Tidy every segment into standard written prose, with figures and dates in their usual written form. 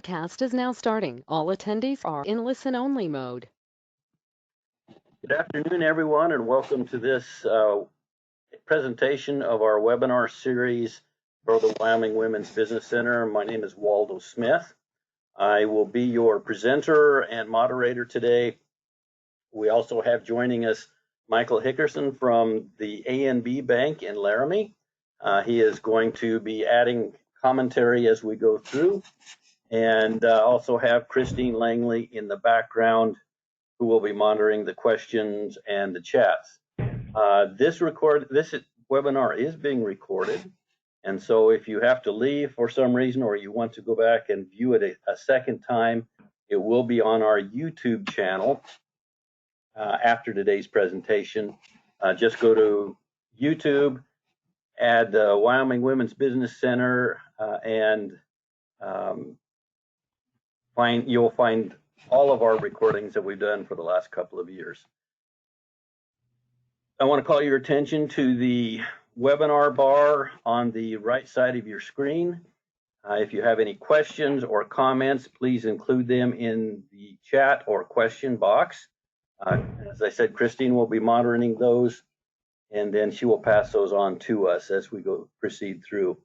Cast is now starting. All attendees are in listen-only mode. Good afternoon, everyone, and welcome to this presentation of our webinar series for the Wyoming Women's Business Center. My name is Waldo Smith. I will be your presenter and moderator today. We also have joining us Michael Hickerson from the A&B Bank in Laramie. He is going to be adding commentary as we go through, and also have Christine Langley in the background, who will be monitoring the questions and the chats. This webinar is being recorded, and so if you have to leave for some reason or you want to go back and view it a second time, it will be on our YouTube channel after today's presentation. Just go to YouTube, add Wyoming Women's Business Center, and you'll find all of our recordings that we've done for the last couple of years. I want to call your attention to the webinar bar on the right side of your screen. If you have any questions or comments, please include them in the chat or question box. As I said, Christine will be monitoring those, and then she will pass those on to us as we proceed through.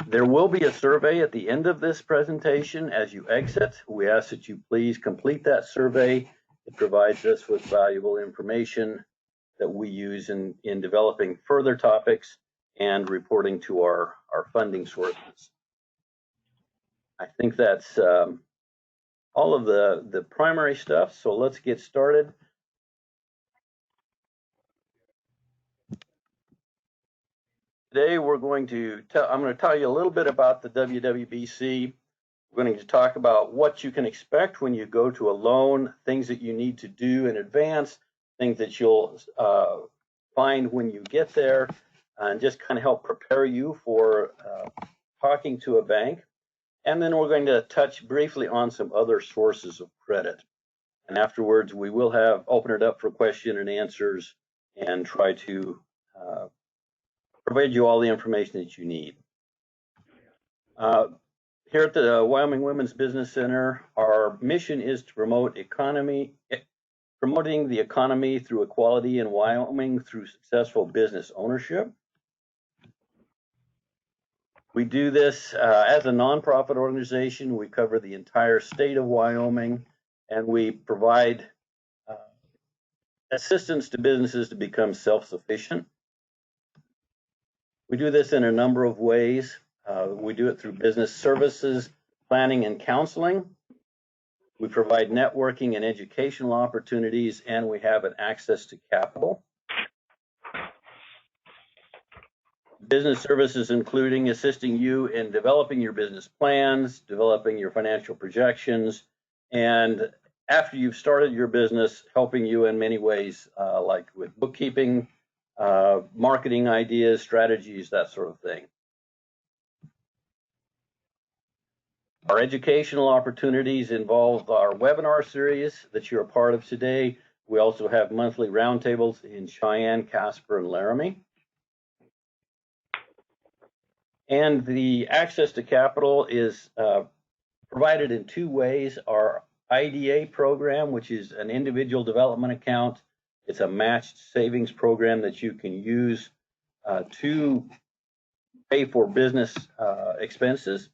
There will be a survey at the end of this presentation as you exit. We ask that you please complete that survey. It provides us with valuable information that we use in developing further topics and reporting to our funding sources. I think that's all of the primary stuff, so let's get started. Today I'm going to tell you a little bit about the WWBC. We're going to talk about what you can expect when you go to a loan, things that you need to do in advance, things that you'll find when you get there, and just kind of help prepare you for talking to a bank. And then we're going to touch briefly on some other sources of credit. And afterwards, we will open it up for question and answers and try to provide you all the information that you need. Here at the Wyoming Women's Business Center, our mission is to promoting the economy through equality in Wyoming through successful business ownership. We do this as a nonprofit organization. We cover the entire state of Wyoming, and we provide assistance to businesses to become self-sufficient. We do this in a number of ways. We do it through business services, planning, and counseling. We provide networking and educational opportunities, and we have an access to capital. Business services including assisting you in developing your business plans, developing your financial projections, and after you've started your business, helping you in many ways, like with bookkeeping, marketing ideas, strategies, that sort of thing. Our educational opportunities involve our webinar series that you're a part of today. We also have monthly roundtables in Cheyenne, Casper, and Laramie. And the access to capital is provided in two ways. Our IDA program, which is an individual development account. It's a matched savings program that you can use to pay for business expenses.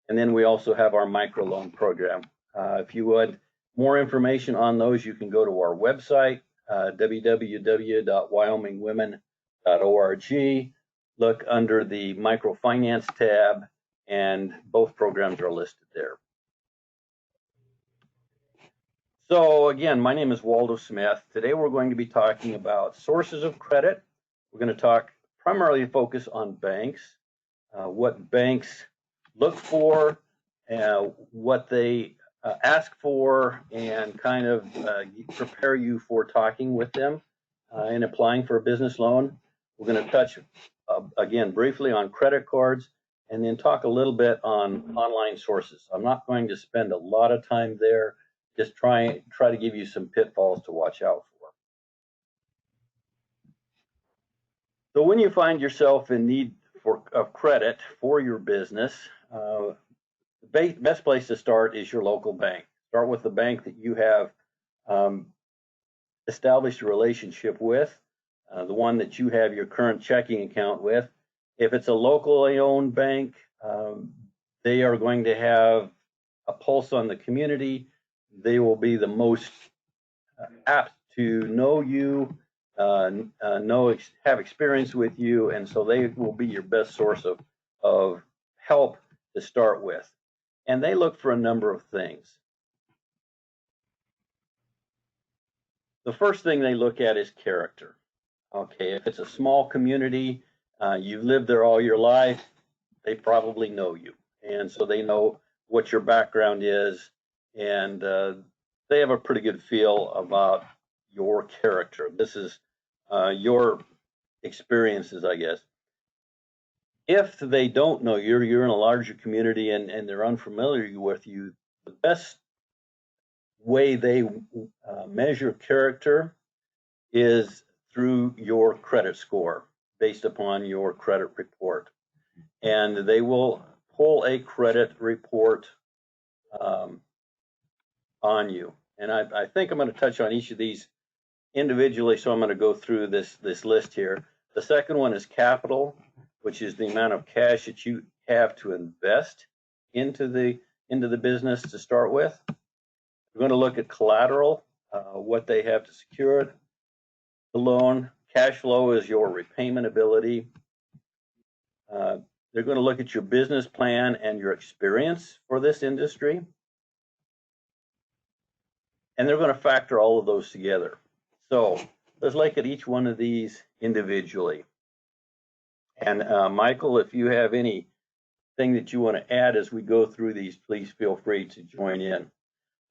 And then we also have our microloan program. If you would more information on those, you can go to our website, www.wyomingwomen.org. Look under the microfinance tab, and both programs are listed there. So again, my name is Waldo Smith. Today we're going to be talking about sources of credit. We're going to primarily focus on banks, what banks look for, what they ask for, and kind of prepare you for talking with them in applying for a business loan. We're going to touch again briefly on credit cards, and then talk a little bit on online sources. I'm not going to spend a lot of time there, just try to give you some pitfalls to watch out for. So when you find yourself in need of credit for your business, the best place to start is your local bank. Start with the bank that you have um, established a relationship with, the one that you have your current checking account with. If it's a locally owned bank, they are going to have a pulse on the community. They will be the most apt to know you, have experience with you, and so they will be your best source of help to start with. And they look for a number of things. The first thing they look at is character. Okay, if it's a small community, you've lived there all your life, they probably know you. And so they know what your background is, and they have a pretty good feel about your character. This is your experiences, I guess. If they don't know you're in a larger community and they're unfamiliar with you, the best way they measure character is through your credit score based upon your credit report. And they will pull a credit report on you. And I think I'm going to touch on each of these individually, so I'm going to go through this list here. The second one is capital, which is the amount of cash that you have to invest into the business to start with. We're going to look at collateral, what they have to secure it. The loan, cash flow is your repayment ability. They're going to look at your business plan and your experience for this industry. And they're going to factor all of those together. So let's look at each one of these individually. And Michael, if you have anything that you want to add as we go through these, please feel free to join in.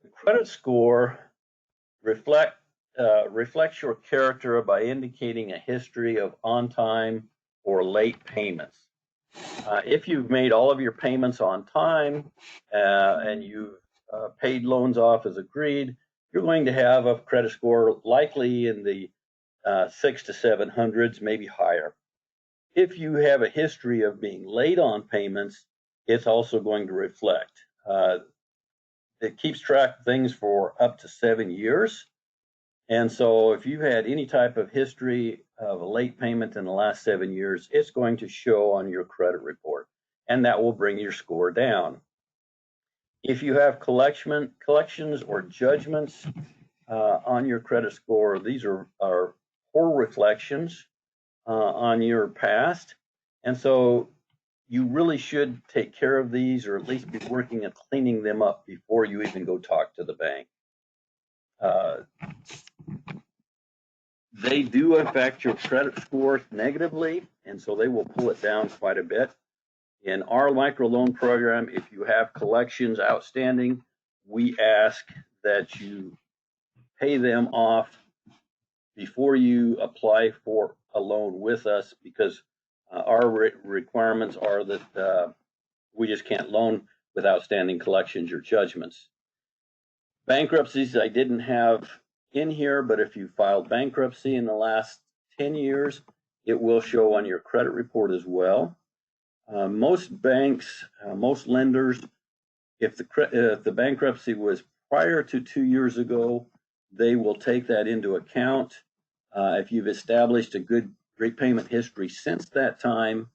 The credit score reflects your character by indicating a history of on-time or late payments. If you've made all of your payments on time and you've paid loans off as agreed, you're going to have a credit score likely in the 600 to 700s, maybe higher. If you have a history of being late on payments, it's also going to reflect. It keeps track of things for up to 7 years. And so if you've had any type of history of a late payment in the last 7 years, it's going to show on your credit report, and that will bring your score down. If you have collections or judgments on your credit score, these are poor reflections on your past. And so you really should take care of these, or at least be working at cleaning them up before you even go talk to the bank. They do affect your credit score negatively, and so they will pull it down quite a bit. In our microloan program, if you have collections outstanding, we ask that you pay them off before you apply for a loan with us, because our requirements are that we just can't loan with outstanding collections or judgments. Bankruptcies I didn't have in here, but if you filed bankruptcy in the last 10 years, it will show on your credit report as well. Most banks, most lenders, if the bankruptcy was prior to 2 years ago, they will take that into account. If you've established a good repayment history since that time,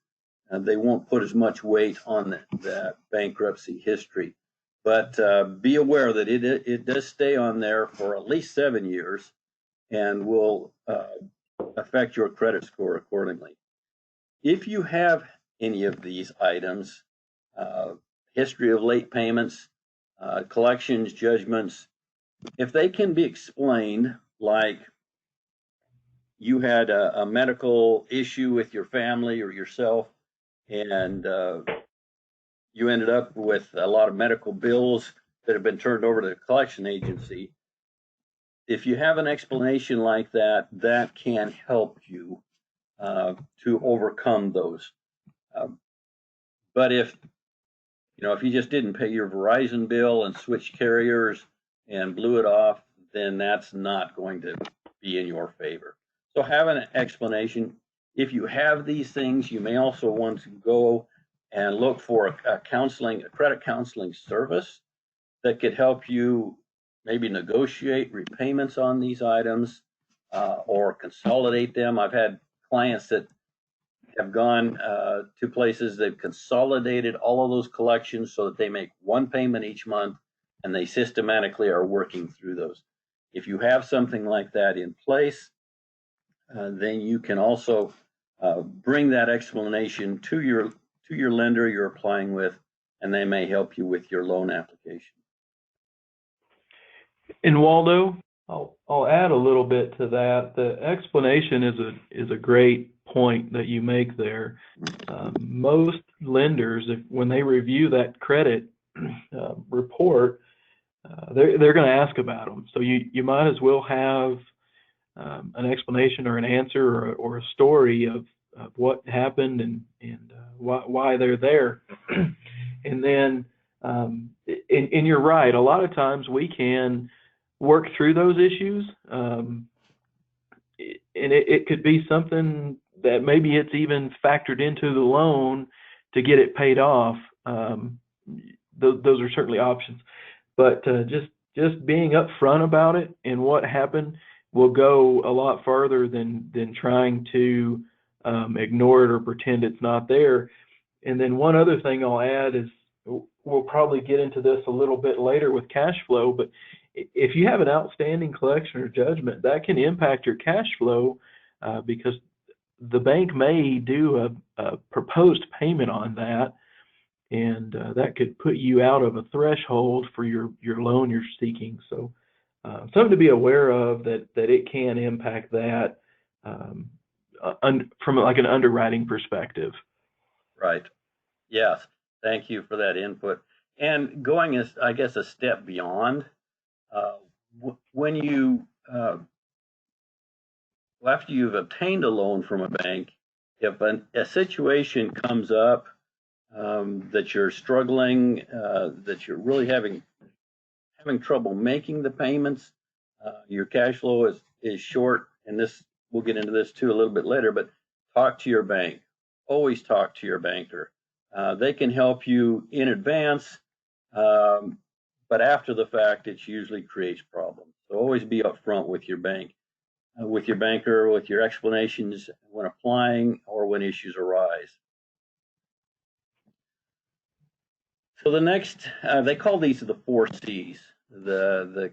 they won't put as much weight on that bankruptcy history. But be aware that it does stay on there for at least 7 years and will affect your credit score accordingly. If you have any of these items, history of late payments, collections, judgments, if they can be explained, like you had a medical issue with your family or yourself, and you ended up with a lot of medical bills that have been turned over to the collection agency. If you have an explanation like that, that can help you to overcome those. But if you just didn't pay your Verizon bill and switched carriers and blew it off, then that's not going to be in your favor. So have an explanation. If you have these things, you may also want to go and look for a credit counseling service that could help you maybe negotiate repayments on these items or consolidate them. I've had clients that have gone to places, they've consolidated all of those collections so that they make one payment each month and they systematically are working through those. If you have something like that in place, then you can also bring that explanation to your lender you're applying with, and they may help you with your loan application. And Waldo, I'll add a little bit to that. The explanation is a great point that you make there. Most lenders, when they review that credit report, they're going to ask about them. So you might as well have an explanation or an answer or a story of what happened and why they're there. And then, and you're right, a lot of times we can work through those issues. And it could be something that maybe it's even factored into the loan to get it paid off. Those are certainly options. But just being upfront about it and what happened will go a lot farther than trying to ignore it or pretend it's not there. And then one other thing I'll add is, we'll probably get into this a little bit later with cash flow, but if you have an outstanding collection or judgment, that can impact your cash flow because the bank may do a proposed payment on that, and that could put you out of a threshold for your loan you're seeking. So something to be aware of, that it can impact that from like an underwriting perspective. Right. Yes. Thank you for that input. And going, I guess, a step beyond, when you after you've obtained a loan from a bank, if a situation comes up that you're struggling, that you're really having trouble making the payments, your cash flow is short, and this, we'll get into this too a little bit later, but talk to your bank. Always talk to your banker. They can help you in advance, but after the fact, it usually creates problems. So always be upfront with your bank, with your banker, with your explanations when applying or when issues arise. So the next, they call these the 4 C's: the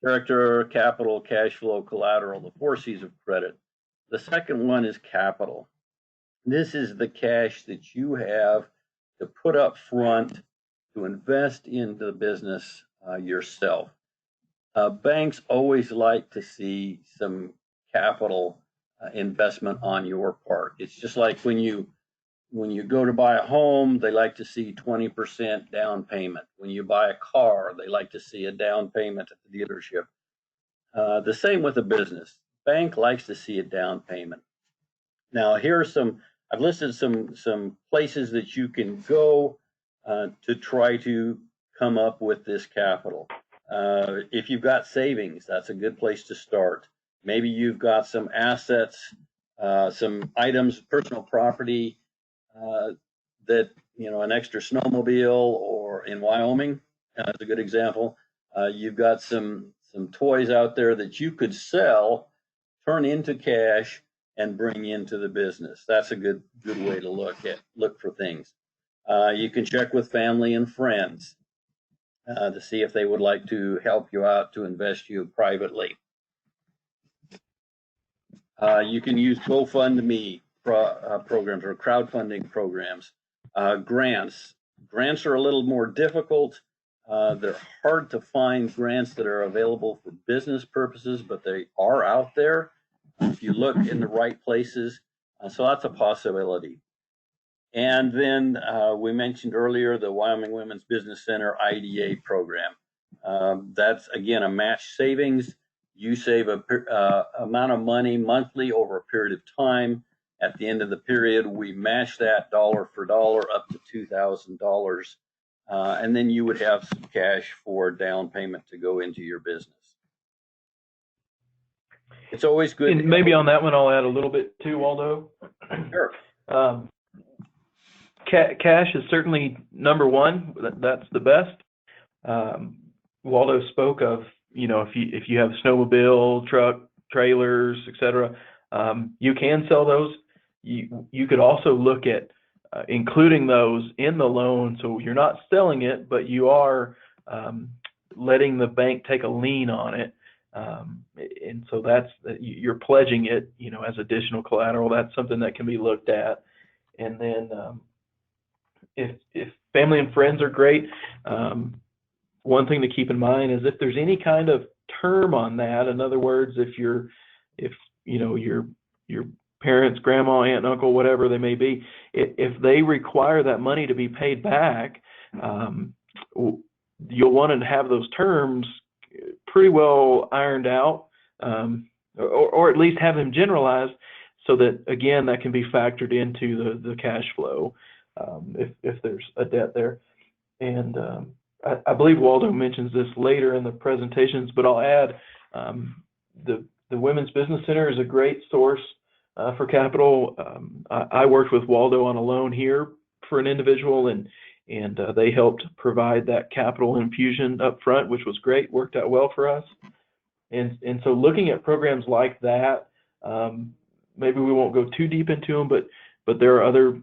character, capital, cash flow, collateral, the 4 C's of credit. The second one is capital. This is the cash that you have to put up front to invest into the business yourself. Banks always like to see some capital investment on your part. It's just like when you go to buy a home, they like to see 20% down payment. When you buy a car, they like to see a down payment at the dealership. The same with a business. Bank likes to see a down payment. Now, here are some, I've listed some places that you can go to try to come up with this capital. If you've got savings, that's a good place to start. Maybe you've got some assets, some items, personal property, that, an extra snowmobile, or in Wyoming, that's a good example. You've got some toys out there that you could sell, turn into cash, and bring into the business. That's a good way to look for things. You can check with family and friends to see if they would like to help you out to invest you privately. You can use GoFundMe programs or crowdfunding programs. Grants are a little more difficult. They're hard to find grants that are available for business purposes, but they are out there if you look in the right places. So that's a possibility. And then we mentioned earlier the Wyoming Women's Business Center IDA program. That's, again, a match savings. You save a amount of money monthly over a period of time. At the end of the period, we match that dollar for dollar up to $2,000. And then you would have some cash for down payment to go into your business. It's always good. And maybe on that one, I'll add a little bit too, Waldo. Sure. cash is certainly number one. That's the best. Waldo spoke of, if you have snowmobile, truck, trailers, etc., you can sell those. You could also look at including those in the loan, so you're not selling it, but you are letting the bank take a lien on it, and so you're pledging it, as additional collateral. That's something that can be looked at. And then if family and friends are great, one thing to keep in mind is if there's any kind of term on that. In other words, if your parents, grandma, aunt, uncle, whatever they may be, if they require that money to be paid back, you'll want to have those terms pretty well ironed out, or at least have them generalized, so that, again, that can be factored into the cash flow, if there's a debt there. And I believe Waldo mentions this later in the presentations, but I'll add, the Women's Business Center is a great source for capital. I worked with Waldo on a loan here for an individual, and they helped provide that capital infusion up front, which was great, worked out well for us. And so looking at programs like that, maybe we won't go too deep into them, but there are other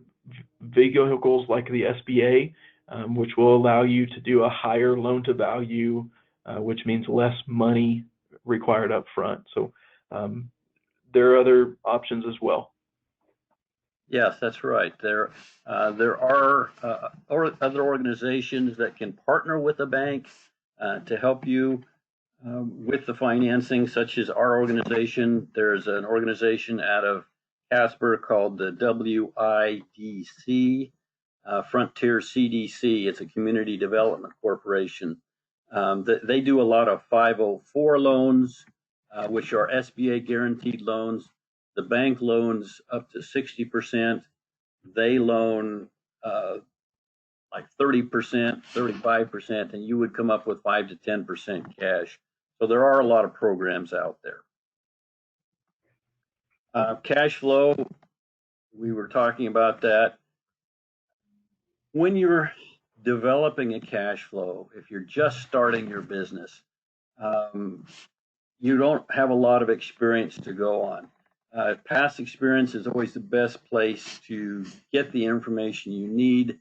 vehicles like the SBA, which will allow you to do a higher loan to value, which means less money required up front. So there are other options as well. Yes, that's right. There are other organizations that can partner with a bank to help you with the financing, such as our organization. There's an organization out of Casper called the WIDC, Frontier CDC. It's a community development corporation. They do a lot of 504 loans, which are SBA guaranteed loans. The bank loans up to 60%. They loan like 30%, 35%, and you would come up with 5 to 10% cash. So there are a lot of programs out there. Cash flow, we were talking about that. When you're developing a cash flow, if you're just starting your business, you don't have a lot of experience to go on. Past experience is always the best place to get the information you need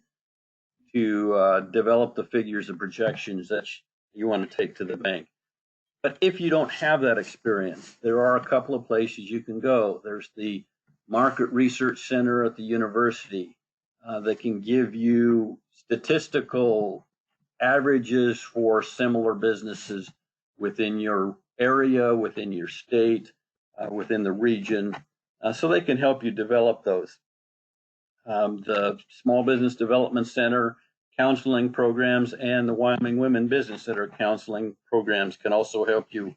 to develop the figures and projections that you want to take to the bank. But if you don't have that experience, there are a couple of places you can go. There's the Market Research Center at the university that can give you statistical averages for similar businesses within your area, within your state, within the region, so they can help you develop those. The Small Business Development Center counseling programs and the Wyoming Women Business Center counseling programs can also help you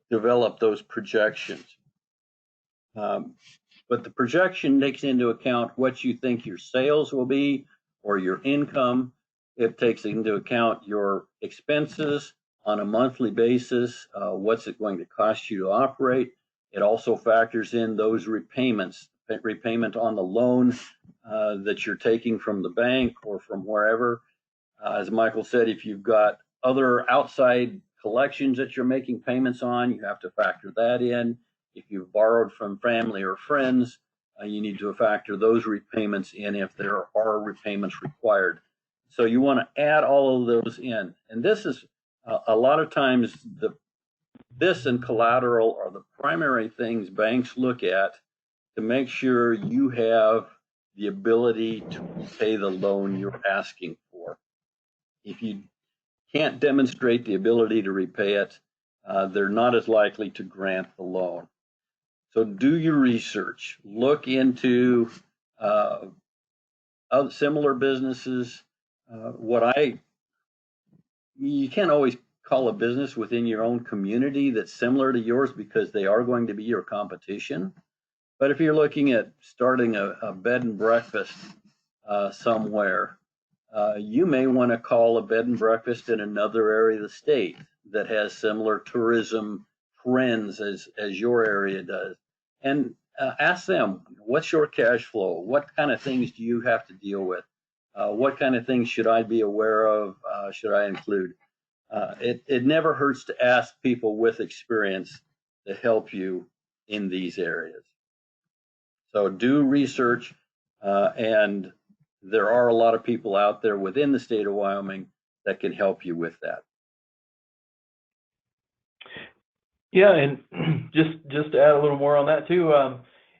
develop those projections. But the projection takes into account what you think your sales will be or your income. It takes into account your expenses on a monthly basis. What's it going to cost you to operate? It also factors in those repayments, repayment on the loan that you're taking from the bank or from wherever. As Michael said, if you've got other outside collections that you're making payments on, you have to factor that in. If you've borrowed from family or friends, you need to factor those repayments in if there are repayments required. So you want to add all of those in. And this is a lot of times this and collateral are the primary things banks look at to make sure you have the ability to pay the loan you're asking for. If you can't demonstrate the ability to repay it, they're not as likely to grant the loan. So do your research. Look into similar businesses. You can't always call a business within your own community that's similar to yours because they are going to be your competition. But if you're looking at starting a bed and breakfast somewhere, you may want to call a bed and breakfast in another area of the state that has similar tourism trends as your area does. And ask them, what's your cash flow? What kind of things do you have to deal with? What kind of things should I be aware of? Should I include? It never hurts to ask people with experience to help you in these areas. So do research, and there are a lot of people out there within the state of Wyoming that can help you with that. Yeah, and just to add a little more on that too,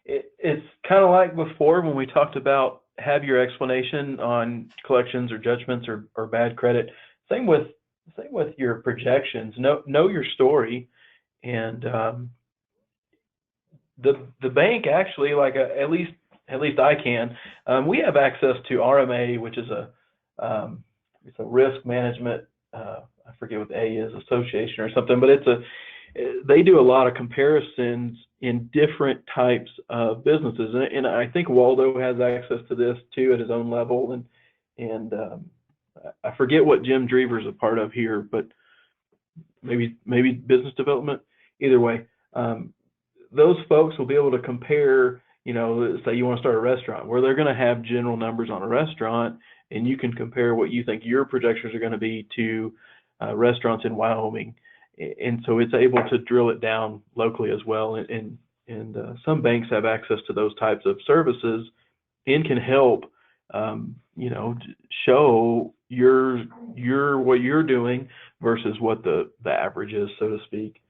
it's kind of like before when we talked about have your explanation on collections or judgments or bad credit. Same with your projections. Know your story, and the bank actually, like at least I can. We have access to RMA, which is it's a risk management. I forget what the A is, association or something, but they do a lot of comparisons in different types of businesses, and I think Waldo has access to this too at his own level, and I forget what Jim Drever's a part of here, but maybe business development. Either way, those folks will be able to compare. Say you want to start a restaurant, where they're going to have general numbers on a restaurant, and you can compare what you think your projections are going to be to restaurants in Wyoming. And so it's able to drill it down locally as well. And some banks have access to those types of services and can help, show what you're doing versus what the average is, so to speak.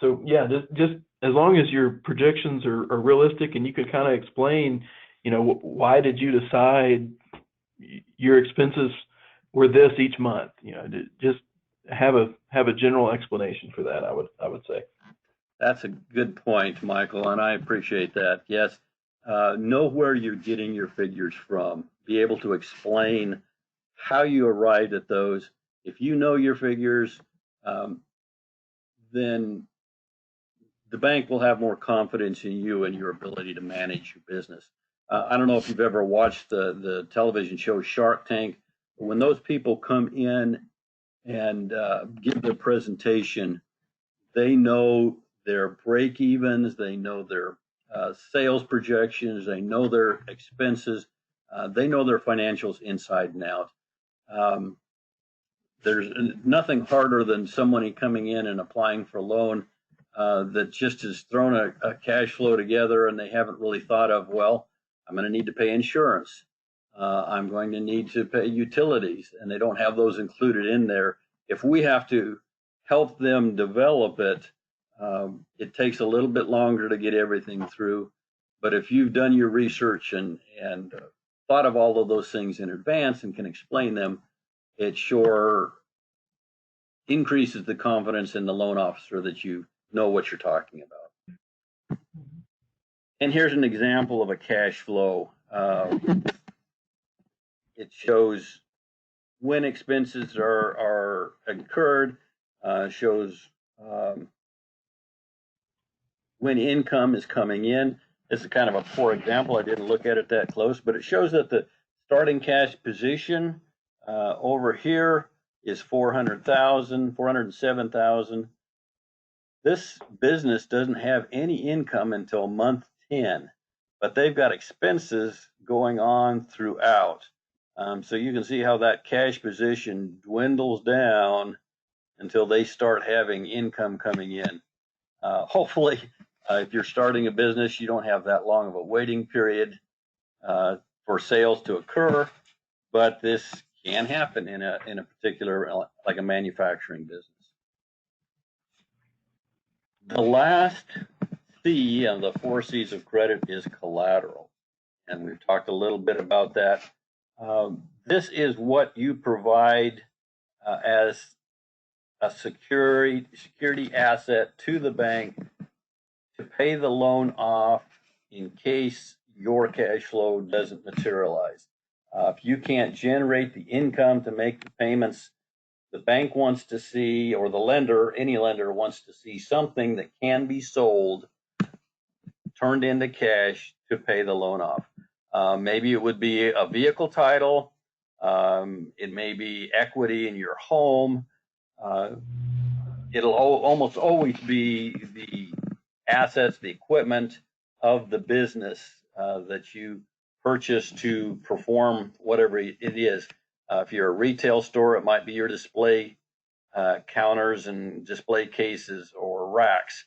So yeah, just as long as your projections are realistic and you can kind of explain, why did you decide your expenses were this each month? Just have a general explanation for that. I would say. That's a good point, Michael, and I appreciate that. Yes, know where you're getting your figures from. Be able to explain how you arrived at those. If you know your figures, then the bank will have more confidence in you and your ability to manage your business. I don't know if you've ever watched the television show Shark Tank. When those people come in and give their presentation, they know their break evens, they know their sales projections, they know their expenses, they know their financials inside and out. There's nothing harder than somebody coming in and applying for a loan that just has thrown a cash flow together, and they haven't really thought of, well, I'm going to need to pay insurance. I'm going to need to pay utilities, and they don't have those included in there. If we have to help them develop it, it takes a little bit longer to get everything through. But if you've done your research and thought of all of those things in advance and can explain them, it sure increases the confidence in the loan officer that you know what you're talking about. And here's an example of a cash flow. It shows when expenses are incurred, shows when income is coming in. This is kind of a poor example. I didn't look at it that close, but it shows that the starting cash position over here is 400,000, 407,000. This business doesn't have any income until month 10, but they've got expenses going on throughout. So you can see how that cash position dwindles down until they start having income coming in. Hopefully, if you're starting a business, you don't have that long of a waiting period for sales to occur, but this can happen in a particular, like a manufacturing business. The last C of the 4 C's of credit is collateral, and we've talked a little bit about that. This is what you provide as a security asset to the bank to pay the loan off in case your cash flow doesn't materialize. If you can't generate the income to make the payments, the bank wants to see, or the lender, any lender wants to see something that can be sold, turned into cash to pay the loan off. Maybe it would be a vehicle title. It may be equity in your home. It'll almost always be the assets, the equipment of the business that you purchase to perform whatever it is. If you're a retail store, it might be your display counters and display cases or racks.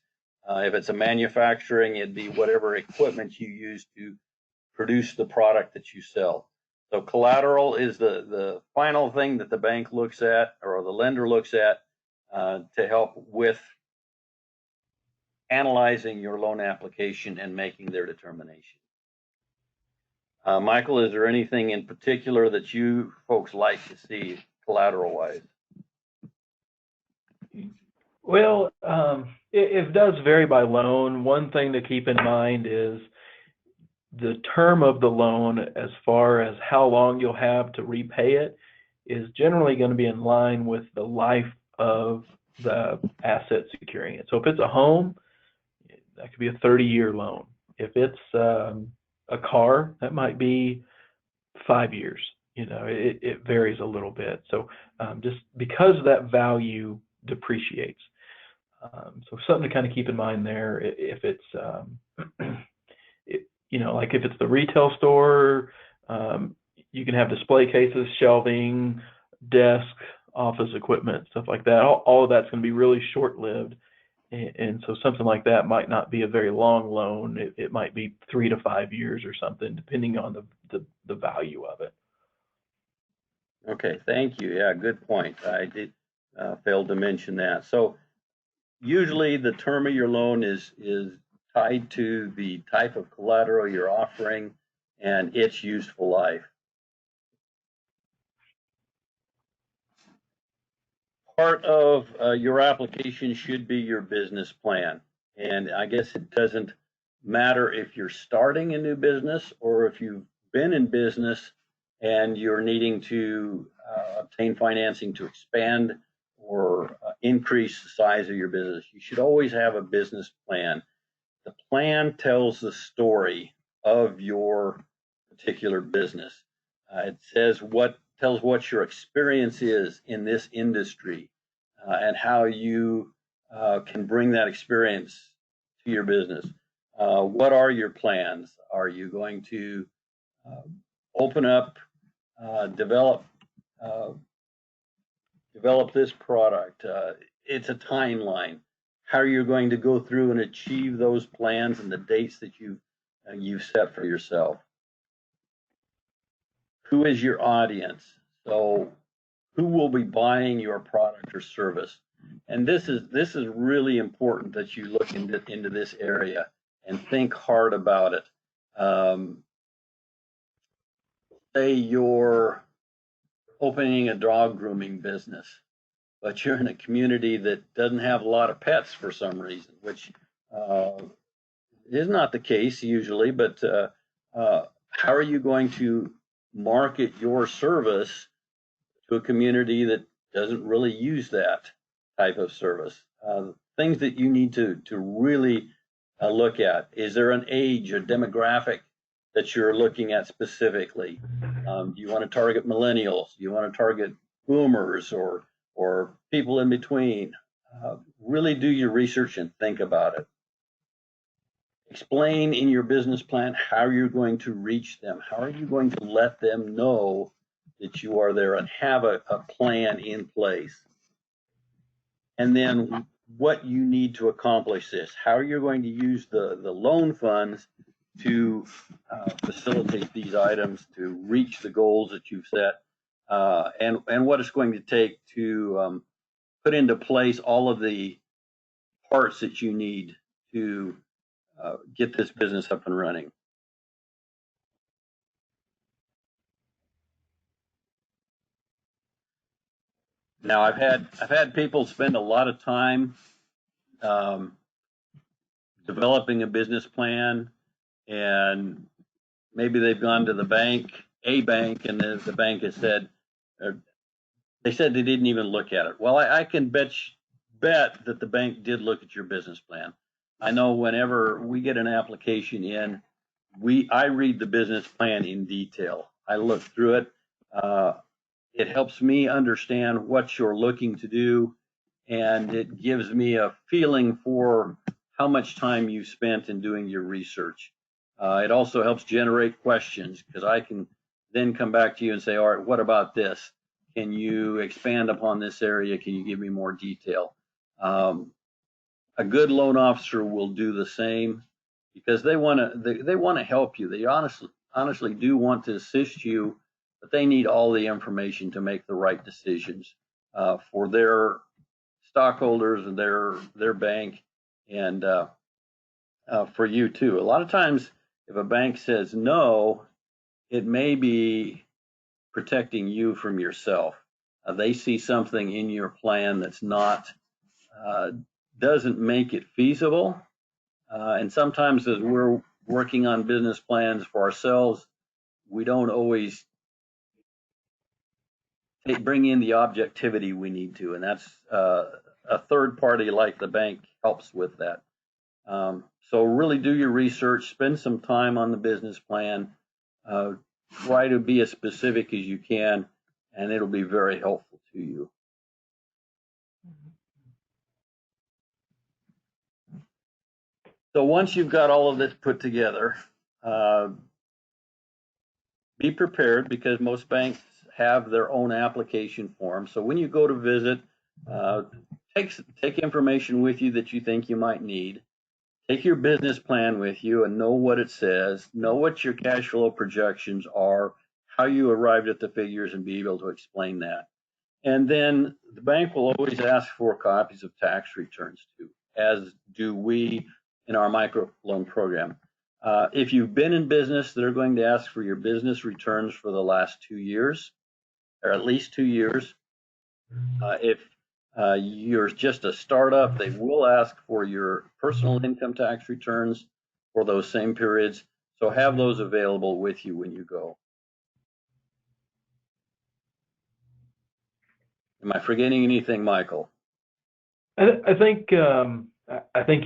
If it's a manufacturing, it'd be whatever equipment you use to produce the product that you sell. So collateral is the final thing that the bank looks at or the lender looks at to help with analyzing your loan application and making their determination. Michael, is there anything in particular that you folks like to see collateral-wise? Well, it does vary by loan. One thing to keep in mind is the term of the loan, as far as how long you'll have to repay it, is generally going to be in line with the life of the asset securing it. So if it's a home, that could be a 30-year loan. If it's a car, that might be 5 years. You know, it varies a little bit. So just because that value depreciates. So something to kind of keep in mind there. If it's, you know, like if it's the retail store, you can have display cases, shelving, desk, office equipment, stuff like that. All of that's going to be really short-lived. And so something like that might not be a very long loan. It might be 3 to 5 years or something, depending on the value of it. Okay, thank you. Yeah, good point. I did fail to mention that. So usually the term of your loan is tied to the type of collateral you're offering and its useful life. Part of your application should be your business plan. And I guess it doesn't matter if you're starting a new business or if you've been in business and you're needing to obtain financing to expand or increase the size of your business. You should always have a business plan. The plan tells the story of your particular business. It tells what your experience is in this industry and how you can bring that experience to your business. What are your plans? Are you going to open up, develop this product? It's a timeline. How are you going to go through and achieve those plans and the dates that you've set for yourself? Who is your audience? So who will be buying your product or service? And this is really important that you look into this area and think hard about it. Say you're opening a dog grooming business, but you're in a community that doesn't have a lot of pets for some reason, which is not the case usually, but how are you going to market your service to a community that doesn't really use that type of service? Things that you need to really look at. Is there an age, a demographic that you're looking at specifically? Do you want to target millennials? Do you want to target boomers or people in between? Really do your research and think about it. Explain in your business plan how you're going to reach them. How are you going to let them know that you are there and have a plan in place? And then what you need to accomplish this. How are you going to use the loan funds to facilitate these items, to reach the goals that you've set, and what it's going to take to put into place all of the parts that you need to get this business up and running. Now, I've had people spend a lot of time developing a business plan, and maybe they've gone to the bank, and the bank has said, they said they didn't even look at it. Well, I can bet that the bank did look at your business plan. I know whenever we get an application in, I read the business plan in detail. I look through it. It helps me understand what you're looking to do, and it gives me a feeling for how much time you spent in doing your research. It also helps generate questions because I can then come back to you and say, all right, what about this? Can you expand upon this area? Can you give me more detail? A good loan officer will do the same because they want to help you. They honestly do want to assist you, but they need all the information to make the right decisions for their stockholders and their bank, and for you too. A lot of times, if a bank says no, it may be protecting you from yourself. They see something in your plan that's not doesn't make it feasible. And sometimes as we're working on business plans for ourselves, we don't always bring in the objectivity we need to. And that's a third party like the bank helps with that. So really do your research, spend some time on the business plan, try to be as specific as you can, and it'll be very helpful to you. So once you've got all of this put together, be prepared because most banks have their own application form. So when you go to visit, take information with you that you think you might need. Take your business plan with you and know what it says, know what your cash flow projections are, how you arrived at the figures, and be able to explain that. And then the bank will always ask for copies of tax returns too, as do we in our microloan program. If you've been in business, they're going to ask for your business returns for the last 2 years, or at least 2 years. If you're just a startup, they will ask for your personal income tax returns for those same periods. So have those available with you when you go. Am I forgetting anything, Michael? I think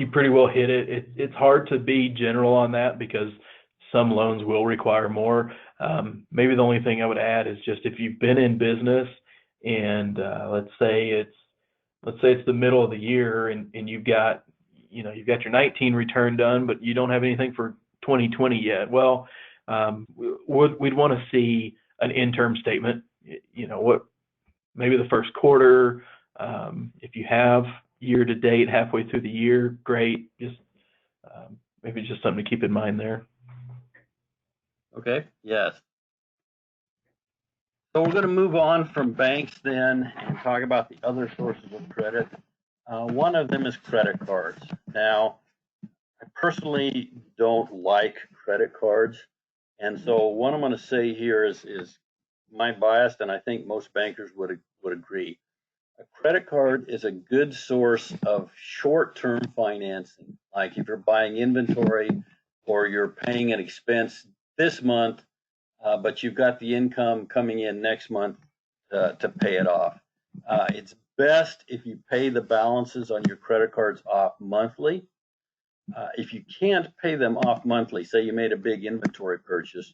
you pretty well hit it. It's hard to be general on that because some loans will require more. Maybe the only thing I would add is just if you've been in business and let's say it's the middle of the year and you've got your 19 return done, but you don't have anything for 2020 yet. Well, we'd want to see an interim statement. What maybe the first quarter. If you have year to date halfway through the year, great. Just maybe just something to keep in mind there. Okay. Yes. So we're going to move on from banks then and talk about the other sources of credit. One of them is credit cards. Now, I personally don't like credit cards. And so what I'm going to say here is my bias, and I think most bankers would agree. A credit card is a good source of short-term financing. Like if you're buying inventory or you're paying an expense this month, but you've got the income coming in next month to pay it off. It's best if you pay the balances on your credit cards off monthly. If you can't pay them off monthly, say you made a big inventory purchase,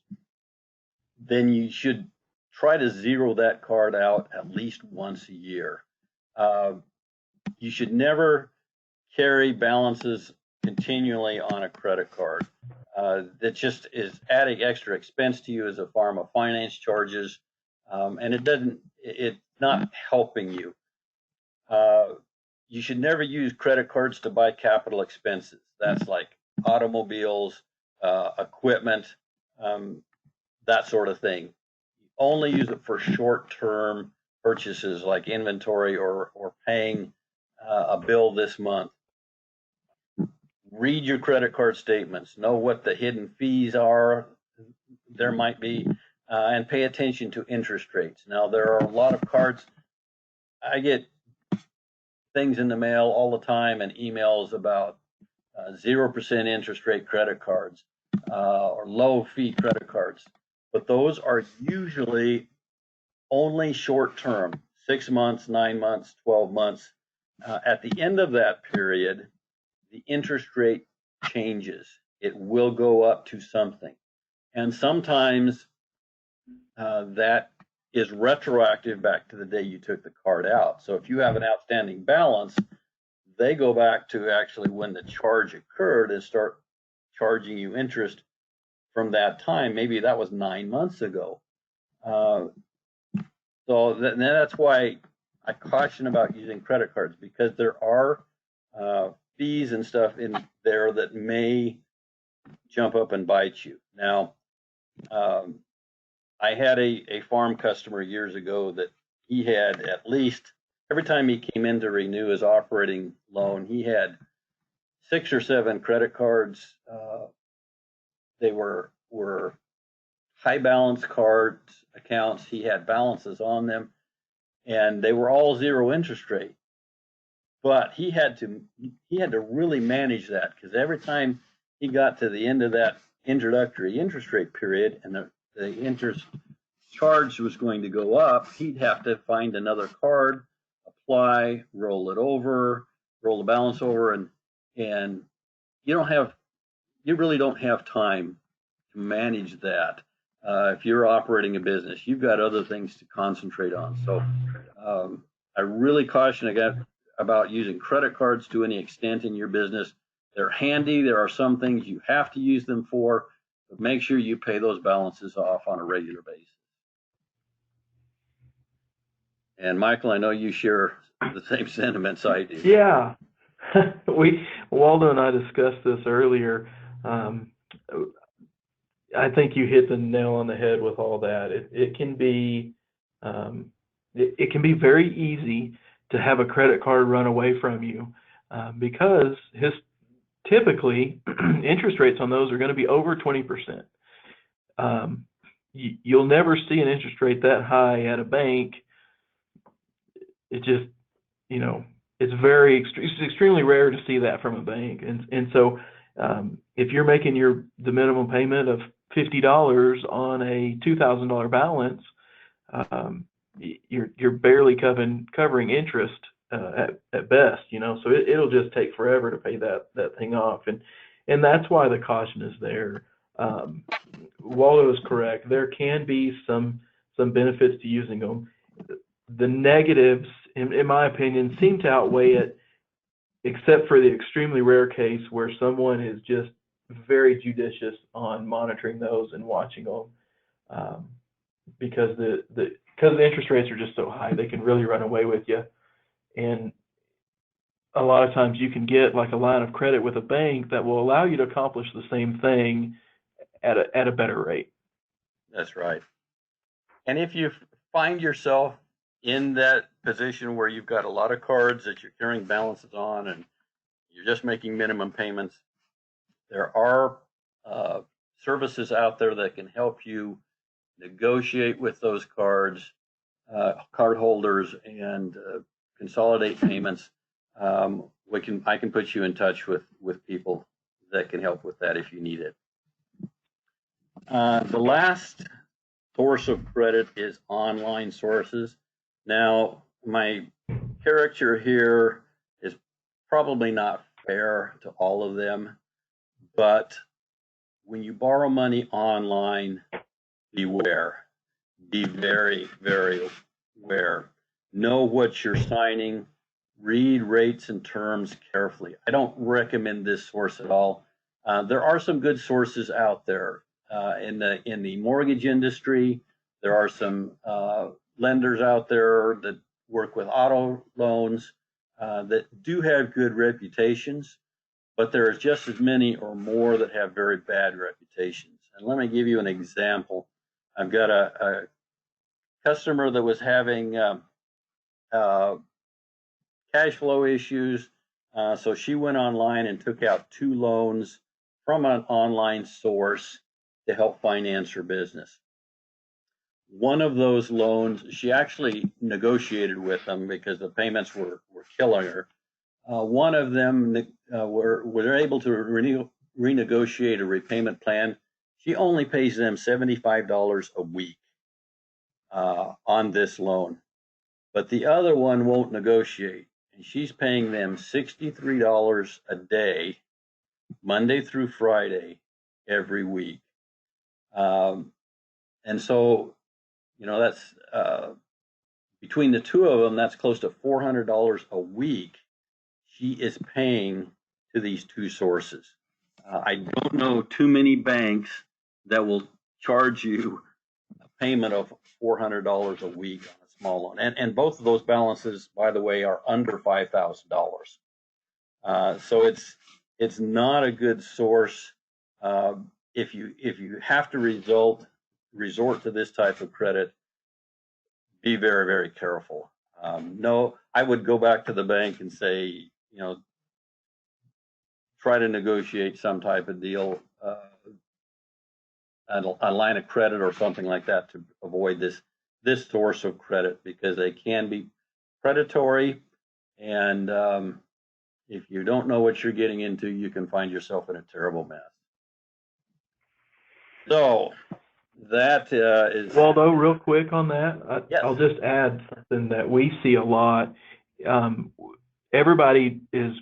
then you should try to zero that card out at least once a year. You should never carry balances continually on a credit card. That just is adding extra expense to you as a form of finance charges, and it's not helping you. You should never use credit cards to buy capital expenses. That's like automobiles, equipment, that sort of thing. Only use it for short-term purchases like inventory or paying a bill this month. Read your credit card statements, know what the hidden fees are there might be, and pay attention to interest rates. Now, there are a lot of cards. I get things in the mail all the time and emails about 0% interest rate credit cards or low fee credit cards. But those are usually only short term, 6 months, 9 months, 12 months. At the end of that period, the interest rate changes. It will go up to something. And sometimes that is retroactive back to the day you took the card out. So if you have an outstanding balance, they go back to actually when the charge occurred and start charging you interest from that time. Maybe that was 9 months ago. So that's why I caution about using credit cards, because there are fees and stuff in there that may jump up and bite you. Now, I had a farm customer years ago that he had, at least every time he came in to renew his operating loan, he had 6 or 7 credit cards. They were high balance cards, accounts. He had balances on them, and they were all zero interest rate. But he had to really manage that, because every time he got to the end of that introductory interest rate period and the interest charge was going to go up, he'd have to find another card, apply, roll it over, roll the balance over, and you really don't have time to manage that. If you're operating a business, you've got other things to concentrate on. So I really caution again about using credit cards to any extent in your business. They're handy. There are some things you have to use them for, but make sure you pay those balances off on a regular basis. And Michael, I know you share the same sentiments I do. Yeah. Waldo and I discussed this earlier. I think you hit the nail on the head with all that. It can be very easy to have a credit card run away from you because typically interest rates on those are going to be over 20%. You'll never see an interest rate that high at a bank. It just, it's extremely rare to see that from a bank. And so if you're making the minimum payment of $50 on a $2,000 balance, you're barely covering interest at best, so it'll just take forever to pay that thing off. And that's why the caution is there. Waldo is correct. There can be some benefits to using them. The negatives, in my opinion, seem to outweigh it, except for the extremely rare case where someone is just very judicious on monitoring those and watching them, because the interest rates are just so high, they can really run away with you. And a lot of times you can get like a line of credit with a bank that will allow you to accomplish the same thing at a better rate. That's right. And if you find yourself in that position where you've got a lot of cards that you're carrying balances on and you're just making minimum payments, there are services out there that can help you negotiate with those card holders and consolidate payments. I can put you in touch with people that can help with that if you need it. The last source of credit is online sources. Now, my caricature here is probably not fair to all of them, but when you borrow money online, beware. Be very, very aware. Know what you're signing. Read rates and terms carefully. I don't recommend this source at all. There are some good sources out there in the mortgage industry. There are some lenders out there that work with auto loans that do have good reputations, but there are just as many or more that have very bad reputations. And let me give you an example. I've got a customer that was having cash flow issues, so she went online and took out 2 loans from an online source to help finance her business. One of those loans, she actually negotiated with them because the payments were killing her. One of them were able to renegotiate a repayment plan. She only pays them $75 a week on this loan, but the other one won't negotiate, and she's paying them $63 a day, Monday through Friday, every week. And so, that's between the two of them, that's close to $400 a week she is paying to these 2 sources. I don't know too many banks that will charge you a payment of $400 a week on a small loan. And both of those balances, by the way, are under $5,000. So it's not a good source. If you have to resort to this type of credit, be very, very careful. No, I would go back to the bank and say, try to negotiate some type of deal, a line of credit or something like that, to avoid this source of credit, because they can be predatory, and if you don't know what you're getting into, you can find yourself in a terrible mess. So that is. Waldo, real quick on that, Yes. I'll just add something that we see a lot. Everybody is,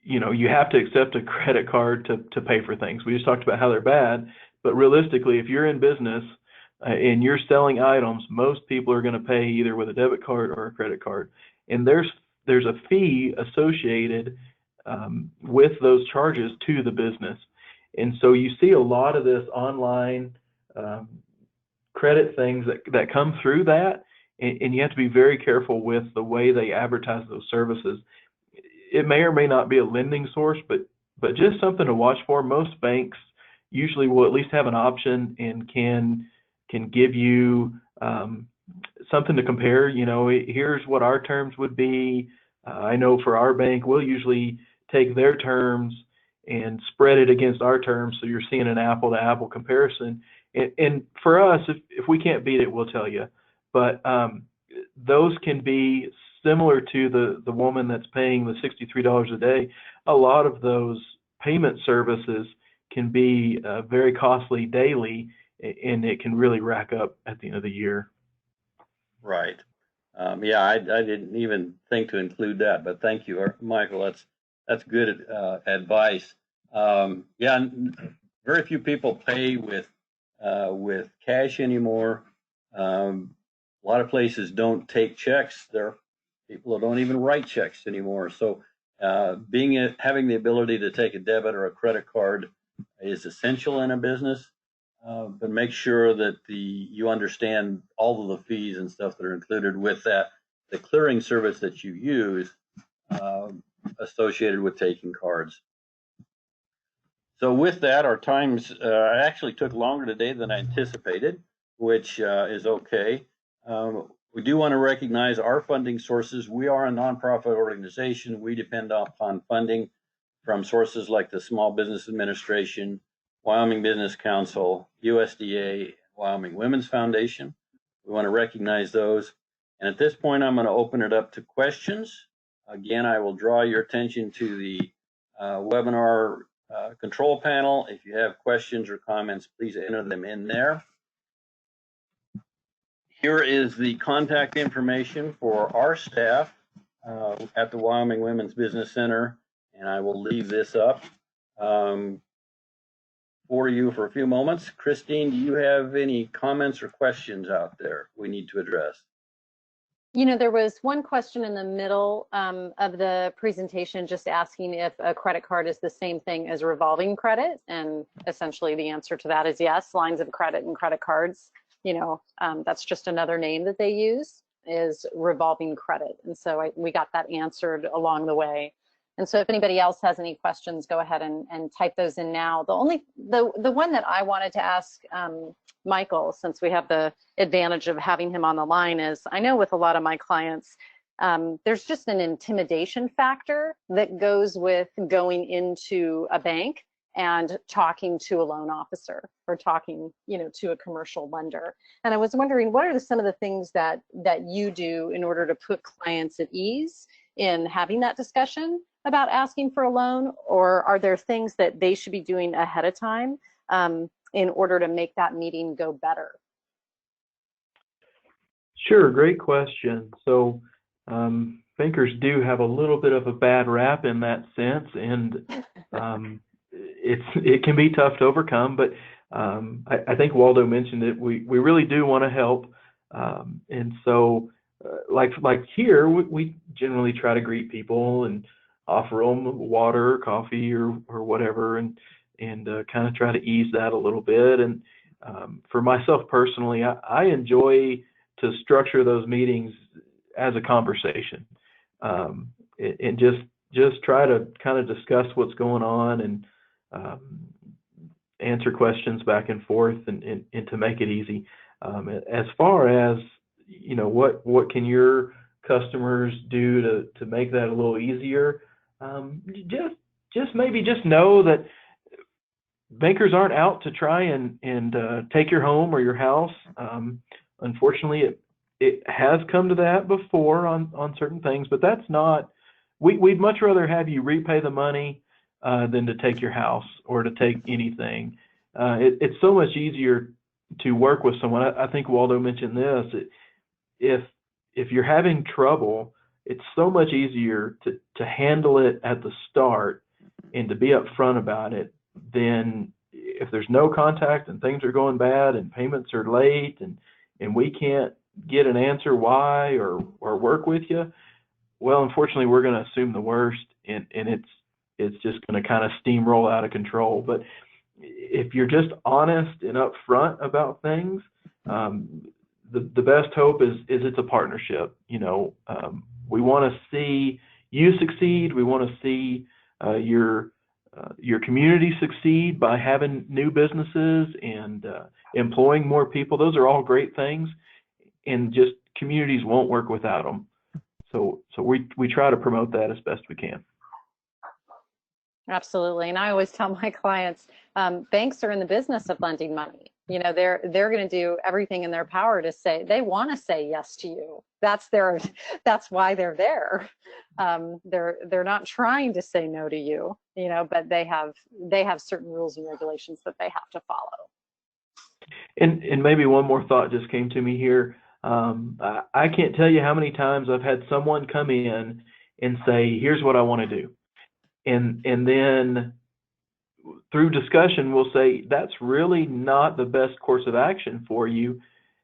you have to accept a credit card to pay for things. We just talked about how they're bad, but realistically, if you're in business and you're selling items, most people are going to pay either with a debit card or a credit card. And there's a fee associated with those charges to the business. And so you see a lot of this online credit things that come through that, and you have to be very careful with the way they advertise those services. It may or may not be a lending source, but just something to watch for. Most banks usually will at least have an option and can give you something to compare. Here's what our terms would be. I know for our bank, we'll usually take their terms and spread it against our terms, so you're seeing an apple-to-apple comparison. And for us, if we can't beat it, we'll tell you. But those can be similar to the woman that's paying the $63 a day. A lot of those payment services can be very costly daily, and it can really rack up at the end of the year. Right. Yeah, I didn't even think to include that, but thank you, Michael. That's good advice. Yeah, very few people pay with cash anymore. A lot of places don't take checks. There are people who don't even write checks anymore. So having the ability to take a debit or a credit card is essential in a business. But make sure that you understand all of the fees and stuff that are included with that, the clearing service that you use associated with taking cards. So with that, our times actually took longer today than I anticipated, which is okay. We do want to recognize our funding sources. We are a nonprofit organization. We depend upon funding from sources like the Small Business Administration, Wyoming Business Council, USDA, Wyoming Women's Foundation. We want to recognize those. And at this point, I'm going to open it up to questions. Again, I will draw your attention to the webinar control panel. If you have questions or comments, please enter them in there. Here is the contact information for our staff at the Wyoming Women's Business Center, and I will leave this up for you for a few moments. Christine, do you have any comments or questions out there we need to address? There was one question in the middle of the presentation just asking if a credit card is the same thing as revolving credit. And essentially the answer to that is yes. Lines of credit and credit cards, that's just another name that they use, is revolving credit. And so we got that answered along the way. And so if anybody else has any questions, go ahead and type those in now. The one that I wanted to ask Michael, since we have the advantage of having him on the line, is I know with a lot of my clients, there's just an intimidation factor that goes with going into a bank and talking to a loan officer or talking, to a commercial lender. And I was wondering, what are some of the things that you do in order to put clients at ease in having that discussion about asking for a loan? Or are there things that they should be doing ahead of time in order to make that meeting go better? Sure, great question. So bankers do have a little bit of a bad rap in that sense, and it can be tough to overcome, but I think Waldo mentioned it. We really do want to help, and so like here, we generally try to greet people and offer them water, coffee, or whatever, and kind of try to ease that a little bit. And For myself personally, I enjoy to structure those meetings as a conversation, and just try to kind of discuss what's going on and answer questions back and forth, and to make it easy. As far as, what can your customers do to make that a little easier? Just maybe just know that bankers aren't out to try and take your home or your house. Unfortunately, it has come to that before on certain things, but that's not. We'd much rather have you repay the money than to take your house or to take anything. It's so much easier to work with someone. I think Waldo mentioned this. If you're having trouble, it's so much easier to handle it at the start and to be upfront about it than if there's no contact and things are going bad and payments are late and we can't get an answer why or work with you. Well, unfortunately, we're going to assume the worst, and it's just going to kind of steamroll out of control. But if you're just honest and upfront about things, the best hope is it's a partnership. We want to see you succeed. We want to see your community succeed by having new businesses and employing more people. Those are all great things, and just communities won't work without them. So we try to promote that as best we can. Absolutely. And I always tell my clients, banks are in the business of lending money. They're going to do everything in their power to say, they want to say yes to you. That's why they're there. They're not trying to say no to you, but they have certain rules and regulations that they have to follow. And maybe one more thought just came to me here. I can't tell you how many times I've had someone come in and say, here's what I want to do. And then through discussion, we'll say, that's really not the best course of action for you.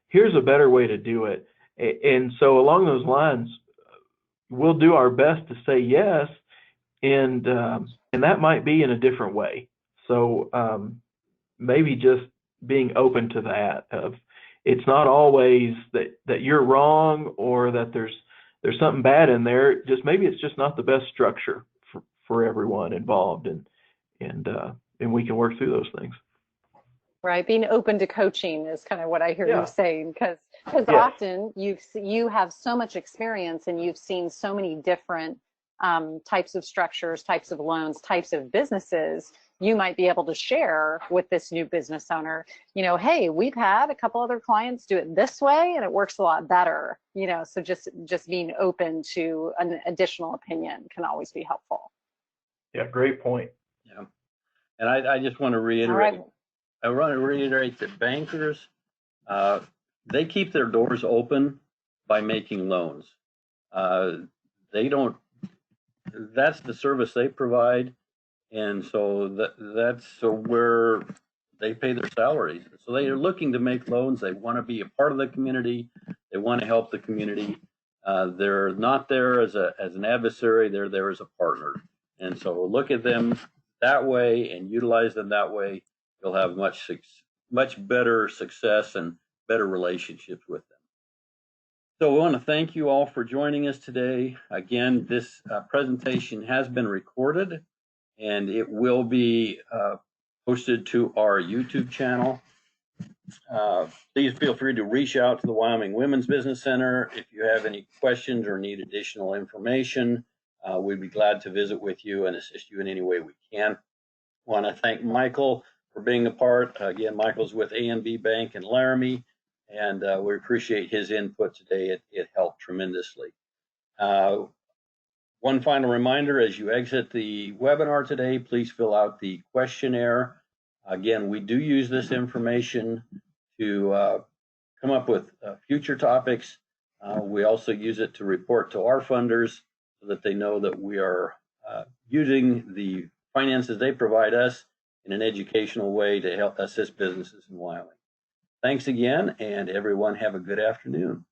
Here's a better way to do it. And so along those lines, we'll do our best to say yes, and that might be in a different way. So maybe just being open to that. It's not always that you're wrong or that there's something bad in there. Just maybe it's just not the best structure for everyone involved, and we can work through those things. Right, being open to coaching is kind of what I hear you saying, because often you have so much experience and you've seen so many different types of structures, types of loans, types of businesses. You might be able to share with this new business owner, hey, we've had a couple other clients do it this way and it works a lot better. So just being open to an additional opinion can always be helpful. Yeah, great point. Yeah, and I just want to reiterate. I want to reiterate that bankers, they keep their doors open by making loans. They don't. That's the service they provide, and so that's where they pay their salaries. So they are looking to make loans. They want to be a part of the community. They want to help the community. They're not there as an adversary. They're there as a partner. And so look at them that way and utilize them that way. You'll have much better success and better relationships with them. So we want to thank you all for joining us today. Again, this presentation has been recorded and it will be posted to our YouTube channel. Please feel free to reach out to the Wyoming Women's Business Center if you have any questions or need additional information. We'd be glad to visit with you and assist you in any way we can. Want to thank Michael for being a part. Again, Michael's with A&B Bank in Laramie, and we appreciate his input today. It helped tremendously. One final reminder, as you exit the webinar today, please fill out the questionnaire. Again, we do use this information to come up with future topics. We also use it to report to our funders so that they know that we are using the finances they provide us in an educational way to help assist businesses in Wyoming. Thanks again, and everyone have a good afternoon.